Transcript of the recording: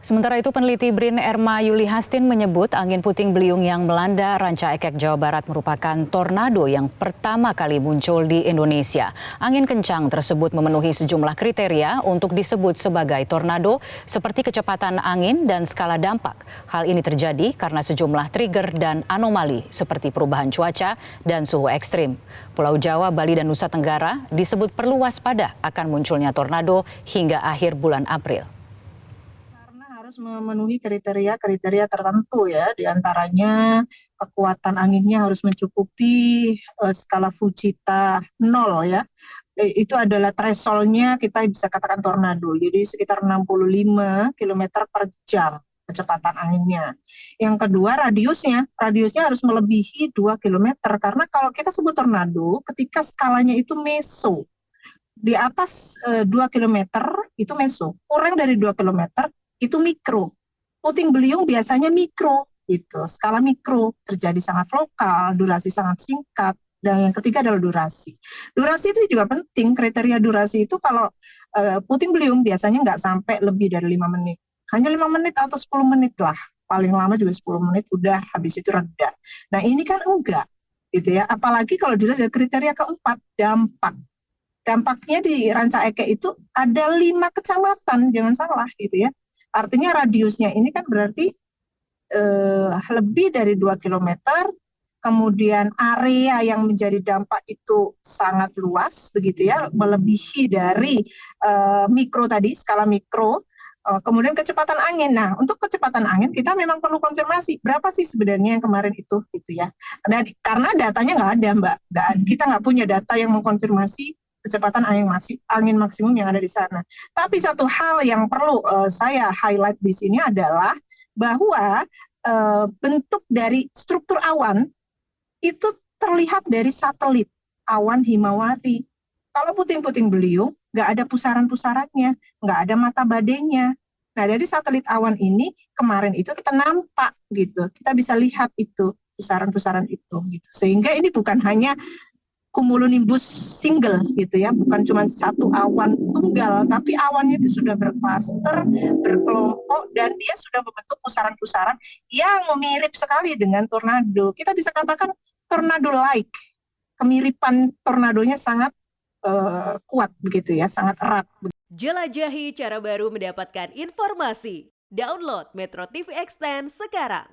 Sementara itu, peneliti BRIN Erma Yuli Hastin menyebut angin puting beliung yang melanda Ranca Ekek, Jawa Barat merupakan tornado yang pertama kali muncul di Indonesia. Angin kencang tersebut memenuhi sejumlah kriteria untuk disebut sebagai tornado, seperti kecepatan angin dan skala dampak. Hal ini terjadi karena sejumlah trigger dan anomali seperti perubahan cuaca dan suhu ekstrim. Pulau Jawa, Bali, dan Nusa Tenggara disebut perlu waspada akan munculnya tornado hingga akhir bulan April. Harus memenuhi kriteria-kriteria tertentu ya, diantaranya kekuatan anginnya harus mencukupi skala Fujita 0 ya. Itu adalah thresholdnya, kita bisa katakan tornado, jadi sekitar 65 km per jam kecepatan anginnya. Yang kedua, radiusnya harus melebihi 2 km, karena kalau kita sebut tornado ketika skalanya itu meso. Di atas 2 km itu meso, kurang dari 2 km itu mikro. Puting beliung biasanya mikro, gitu. Skala mikro, terjadi sangat lokal, durasi sangat singkat, dan yang ketiga adalah durasi. Durasi itu juga penting, kriteria durasi itu kalau puting beliung biasanya nggak sampai lebih dari 5 menit. Hanya 5 menit atau 10 menit lah, paling lama juga 10 menit, udah habis itu reda. Nah ini kan enggak, gitu ya. Apalagi kalau dilihat dari kriteria keempat, dampak. Dampaknya di Ranca Ekek itu ada 5 kecamatan, jangan salah gitu ya. Artinya radiusnya ini kan berarti lebih dari 2 km, kemudian area yang menjadi dampak itu sangat luas, begitu ya, melebihi dari mikro tadi, skala mikro, kemudian kecepatan angin. Nah, untuk kecepatan angin kita memang perlu konfirmasi, berapa sih sebenarnya yang kemarin itu, gitu ya. Karena datanya nggak ada, Mbak. Kita nggak punya data yang mengkonfirmasi kecepatan angin maksimum yang ada di sana. Tapi satu hal yang perlu saya highlight di sini adalah bahwa bentuk dari struktur awan itu terlihat dari satelit awan Himawari. Kalau puting-puting beliung, nggak ada pusaran-pusarannya, nggak ada mata badainya. Nah, dari satelit awan ini kemarin itu kita nampak gitu, kita bisa lihat itu pusaran-pusaran itu. Gitu. Sehingga ini bukan hanya cumulonimbus single gitu ya, bukan cuma satu awan tunggal, tapi awannya itu sudah berklaster, berkelompok, dan dia sudah membentuk pusaran-pusaran yang mirip sekali dengan tornado. Kita bisa katakan tornado-like, kemiripan tornadonya sangat kuat begitu ya, sangat erat. Jelajahi cara baru mendapatkan informasi. Download Metro TV Extend sekarang.